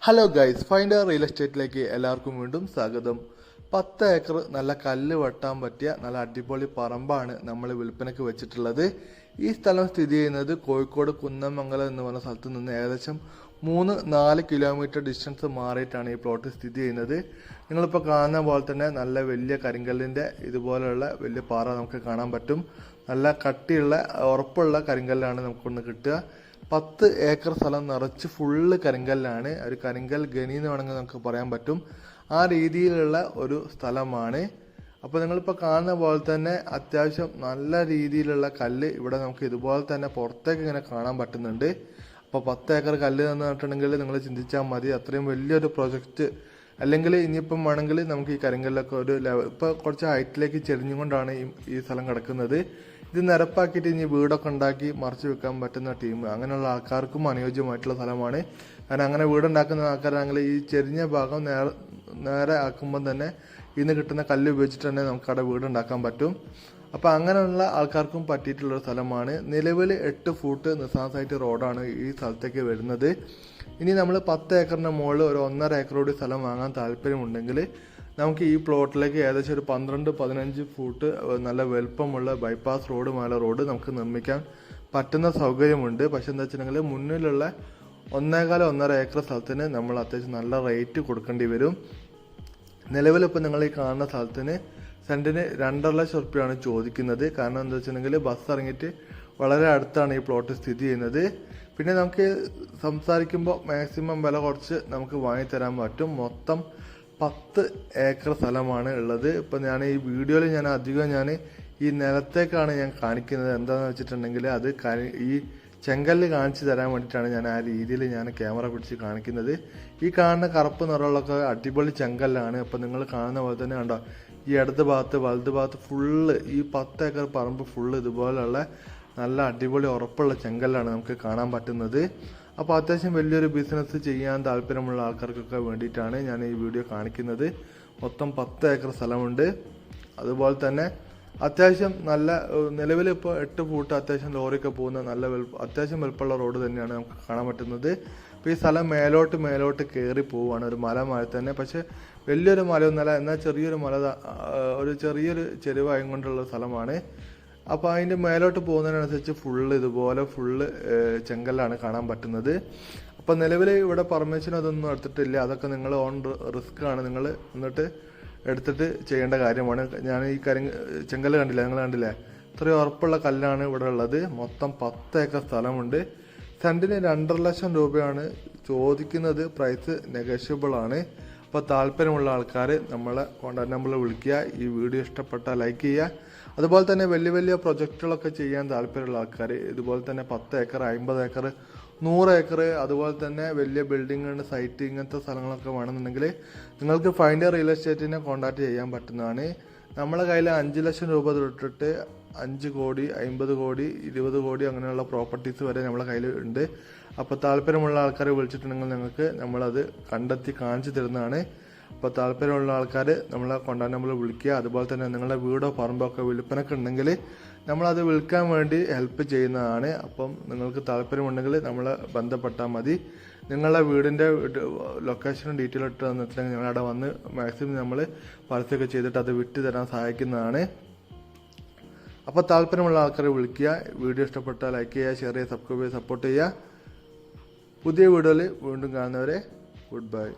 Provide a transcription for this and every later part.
Hello guys, finder real എസ്റ്റേറ്റിലേക്ക് എല്ലാവർക്കും വീണ്ടും സ്വാഗതം. 10 ഏക്കർ നല്ല കല്ല് വെട്ടാൻ പറ്റിയ നല്ല അടിപൊളി പറമ്പാണ് നമ്മൾ വിൽപ്പനയ്ക്ക് വെച്ചിട്ടുള്ളത്. ഈ സ്ഥലം സ്ഥിതി ചെയ്യുന്നത് കോഴിക്കോട് കുന്നമംഗലം എന്ന് പറഞ്ഞ സ്ഥലത്ത് നിന്ന് ഏകദേശം 3-4 കിലോമീറ്റർ ഡിസ്റ്റൻസ് മാറിയിട്ടാണ് ഈ പ്ലോട്ട് സ്ഥിതി ചെയ്യുന്നത്. നിങ്ങളിപ്പോൾ കാണുന്ന പോലെ തന്നെ നല്ല വലിയ കരിങ്കല്ലിൻ്റെ ഇതുപോലെയുള്ള വലിയ പാറ നമുക്ക് കാണാൻ പറ്റും. നല്ല കട്ടിയുള്ള ഉറപ്പുള്ള കരിങ്കല്ലാണ് നമുക്കൊന്ന് കിട്ടുക. 10 ഏക്കർ സ്ഥലം നിറച്ച് ഫുള്ള് കരിങ്കല്ലാണ്. ഒരു കരിങ്കൽ ഖനി എന്ന് വേണമെങ്കിൽ നമുക്ക് പറയാൻ പറ്റും. ആ രീതിയിലുള്ള ഒരു സ്ഥലമാണ്. അപ്പോൾ നിങ്ങളിപ്പോൾ കാണുന്ന പോലെ തന്നെ അത്യാവശ്യം നല്ല രീതിയിലുള്ള കല്ല് ഇവിടെ നമുക്ക് ഇതുപോലെ തന്നെ പുറത്തേക്ക് ഇങ്ങനെ കാണാൻ പറ്റുന്നുണ്ട്. അപ്പോൾ 10 ഏക്കർ കല്ല് എന്ന് പറഞ്ഞിട്ടുണ്ടെങ്കിൽ നിങ്ങൾ ചിന്തിച്ചാൽ മതി, അത്രയും വലിയൊരു പ്രൊജക്റ്റ്. അല്ലെങ്കിൽ ഇനിയിപ്പം വേണമെങ്കിൽ നമുക്ക് ഈ കരിങ്കല്ലൊക്കെ ഒരു ഇപ്പോൾ കുറച്ച് ഹൈറ്റിലേക്ക് ചെരിഞ്ഞുകൊണ്ടാണ് ഈ സ്ഥലം കിടക്കുന്നത്. ഇത് നിരപ്പാക്കിയിട്ട് ഇനി വീടൊക്കെ ഉണ്ടാക്കി മറച്ചു വെക്കാൻ പറ്റുന്ന ടീം, അങ്ങനെയുള്ള ആൾക്കാർക്കും അനുയോജ്യമായിട്ടുള്ള സ്ഥലമാണ്. കാരണം അങ്ങനെ വീടുണ്ടാക്കുന്ന ആൾക്കാരാണെങ്കിൽ ഈ ചെരിഞ്ഞ ഭാഗം നേരെ ആക്കുമ്പം തന്നെ ഇന്ന് കിട്ടുന്ന കല്ല് ഉപയോഗിച്ചിട്ട് തന്നെ നമുക്ക് അവിടെ വീടുണ്ടാക്കാൻ പറ്റും. അപ്പോൾ അങ്ങനെയുള്ള ആൾക്കാർക്കും പറ്റിയിട്ടുള്ളൊരു സ്ഥലമാണ്. നിലവിൽ 8 ഫൂട്ട് നിസാസായിട്ട് റോഡാണ് ഈ സ്ഥലത്തേക്ക് വരുന്നത്. ഇനി നമ്മൾ 10 ഏക്കറിൻ്റെ മുകളിൽ ഒരു 1.5 ഏക്കറോട് സ്ഥലം വാങ്ങാൻ താല്പര്യമുണ്ടെങ്കിൽ നമുക്ക് ഈ പ്ലോട്ടിലേക്ക് ഏകദേശം ഒരു 12-15 ഫൂട്ട് നല്ല വലുപ്പമുള്ള ബൈപ്പാസ് റോഡ്, മേലെ റോഡ് നമുക്ക് നിർമ്മിക്കാൻ പറ്റുന്ന സൗകര്യമുണ്ട്. പക്ഷെ എന്താ വെച്ചിട്ടുണ്ടെങ്കിൽ മുന്നിലുള്ള 1.25-1.5 ഏക്കർ സ്ഥലത്തിന് നമ്മൾ അത്യാവശ്യം നല്ല റേറ്റ് കൊടുക്കേണ്ടി വരും. നിലവിലിപ്പോൾ നിങ്ങൾ ഈ കാണുന്ന സ്ഥലത്തിന് സെൻറ്റിന് 2.5 ലക്ഷം റുപ്യയാണ് ചോദിക്കുന്നത്. കാരണം എന്താ വെച്ചിട്ടുണ്ടെങ്കിൽ ബസ് ഇറങ്ങിയിട്ട് വളരെ അടുത്താണ് ഈ പ്ലോട്ട് സ്ഥിതി ചെയ്യുന്നത്. പിന്നെ നമുക്ക് സംസാരിക്കുമ്പോൾ മാക്സിമം വില കുറച്ച് നമുക്ക് വാങ്ങിത്തരാൻ പറ്റും. മൊത്തം 10 ഏക്കർ സ്ഥലമാണ് ഉള്ളത്. ഇപ്പം ഞാൻ ഈ വീഡിയോയിൽ ഞാൻ ഈ നിലത്തേക്കാണ് ഞാൻ കാണിക്കുന്നത്. എന്താണെന്ന് വെച്ചിട്ടുണ്ടെങ്കിൽ അത് ഈ ചെങ്കല്ല് കാണിച്ചു തരാൻ വേണ്ടിയിട്ടാണ് ഞാൻ ആ രീതിയിൽ ക്യാമറ പിടിച്ച് കാണിക്കുന്നത്. ഈ കാണുന്ന കറുപ്പ് നിറമുള്ളൊക്കെ അടിപൊളി ചെങ്കല്ലാണ്. അപ്പം നിങ്ങൾ കാണുന്ന പോലെ തന്നെ കണ്ടോ, ഈ ഇടത് ഭാഗത്ത് വലത് ഭാഗത്ത് ഫുള്ള് ഈ 10 ഏക്കർ പറമ്പ് ഫുള്ള് ഇതുപോലെയുള്ള നല്ല അടിപൊളി ഉറപ്പുള്ള ചെങ്കല്ലാണ് നമുക്ക് കാണാൻ പറ്റുന്നത്. അപ്പോൾ അത്യാവശ്യം വലിയൊരു ബിസിനസ് ചെയ്യാൻ താല്പര്യമുള്ള ആൾക്കാർക്കൊക്കെ വേണ്ടിയിട്ടാണ് ഞാൻ ഈ വീഡിയോ കാണിക്കുന്നത്. മൊത്തം 10 ഏക്കർ സ്ഥലമുണ്ട്. അതുപോലെ തന്നെ അത്യാവശ്യം നല്ല നിലവിൽ ഇപ്പോൾ 8 ഫൂട്ട് അത്യാവശ്യം ലോറിയൊക്കെ പോകുന്ന നല്ല അത്യാവശ്യം വലുപ്പമുള്ള റോഡ് തന്നെയാണ് നമുക്ക് കാണാൻ പറ്റുന്നത്. അപ്പോൾ ഈ സ്ഥലം മേലോട്ട് കയറി പോവുകയാണ്, ഒരു മല തന്നെ. പക്ഷേ വലിയൊരു മലയൊന്നല്ല, എന്നാൽ ചെറിയൊരു മല, ഒരു ചെറിയൊരു ചെരുവായും കൊണ്ടുള്ള സ്ഥലമാണ്. അപ്പോൾ അതിൻ്റെ മേലോട്ട് പോകുന്നതിനനുസരിച്ച് ഫുള്ള് ചെങ്കല്ലാണ് കാണാൻ പറ്റുന്നത്. അപ്പോൾ നിലവിൽ ഇവിടെ പെർമിഷൻ അതൊന്നും എടുത്തിട്ടില്ല. അതൊക്കെ നിങ്ങൾ ഓൺ റിസ്ക് ആണ്, നിങ്ങൾ എന്നിട്ട് എടുത്തിട്ട് ചെയ്യേണ്ട കാര്യമാണ്. ഞാൻ ഈ ചെങ്കല്ല് കണ്ടില്ല, നിങ്ങൾ കണ്ടില്ലേ, ഇത്രയും ഉറപ്പുള്ള കല്ലാണ് ഇവിടെ ഉള്ളത്. മൊത്തം 10 ഏക്കർ സ്ഥലമുണ്ട്. സെൻറ്റിന് 2.5 ലക്ഷം രൂപയാണ് ചോദിക്കുന്നത്. പ്രൈസ് നെഗോഷ്യബിൾ ആണ്. അപ്പോൾ താല്പര്യമുള്ള ആൾക്കാർ നമ്മളെ കോൺടാക്ട് നമ്പറിൽ വിളിക്കുക. ഈ വീഡിയോ ഇഷ്ടപ്പെട്ടാൽ ലൈക്ക് ചെയ്യുക. അതുപോലെ തന്നെ വലിയ പ്രൊജക്റ്റുകളൊക്കെ ചെയ്യാൻ താല്പര്യമുള്ള ആൾക്കാർ ഇതുപോലെ തന്നെ 10 ഏക്കർ 50 ഏക്കർ 100 ഏക്കർ അതുപോലെ തന്നെ വലിയ ബിൽഡിംഗ് സൈറ്റ് ഇങ്ങനത്തെ സ്ഥലങ്ങളൊക്കെ വേണമെന്നുണ്ടെങ്കിൽ നിങ്ങൾക്ക് ഫൈൻഡർ റിയൽ എസ്റ്റേറ്റിനെ കോൺടാക്ട് ചെയ്യാൻ പറ്റുന്നതാണ്. നമ്മളെ കയ്യിൽ 5 ലക്ഷം രൂപ തൊട്ടിട്ട് 5 കോടി 50 കോടി 20 കോടി അങ്ങനെയുള്ള പ്രോപ്പർട്ടീസ് വരെ നമ്മളെ കയ്യിൽ ഉണ്ട്. അപ്പോൾ താല്പര്യമുള്ള ആൾക്കാരെ വിളിച്ചിട്ടുണ്ടെങ്കിൽ നിങ്ങൾക്ക് നമ്മളത് കണ്ടെത്തി കാണിച്ചു തരുന്നതാണ്. അപ്പോൾ താല്പര്യമുള്ള ആൾക്കാർ നമ്മളെ കോൺടാക്ട് നമ്പറിൽ വിളിക്കുക. അതുപോലെ തന്നെ നിങ്ങളുടെ വീടോ പറമ്പോ ഒക്കെ വിൽപ്പനക്ക് ഉണ്ടെങ്കിൽ നമ്മളത് വിൽക്കാൻ വേണ്ടി ഹെൽപ്പ് ചെയ്യുന്നതാണ്. അപ്പം നിങ്ങൾക്ക് താല്പര്യമുണ്ടെങ്കിൽ നമ്മളെ ബന്ധപ്പെട്ടാൽ മതി. നിങ്ങളുടെ വീടിൻ്റെ ലൊക്കേഷനും ഡീറ്റെയിൽ ഇട്ട് തന്നിട്ടുണ്ടെങ്കിൽ ഞങ്ങളവിടെ വന്ന് മാക്സിമം നമ്മൾ പരസ്യമൊക്കെ ചെയ്തിട്ട് അത് വിറ്റ് തരാൻ സഹായിക്കുന്നതാണ്. അപ്പോൾ താല്പര്യമുള്ള ആൾക്കാരെ വിളിക്കുക. വീഡിയോ ഇഷ്ടപ്പെട്ടാൽ ലൈക്ക് ചെയ്യുക, ഷെയർ ചെയ്യുക, സബ്സ്ക്രൈബ് ചെയ്യുക, സപ്പോർട്ട് ചെയ്യുക. പുതിയ വീഡിയോയിൽ വീണ്ടും കാണുന്നവരെ ഗുഡ് ബൈ.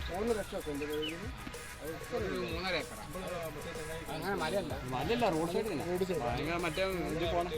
3 ലക്ഷമൊക്കെ ഉണ്ട് കയ്യിൽ. 3.5 ഏക്കർ. അങ്ങനെ മലയല്ല, റോഡ് സൈഡ് തന്നെ. ഭയങ്കര മറ്റേ ഇത് പോണം.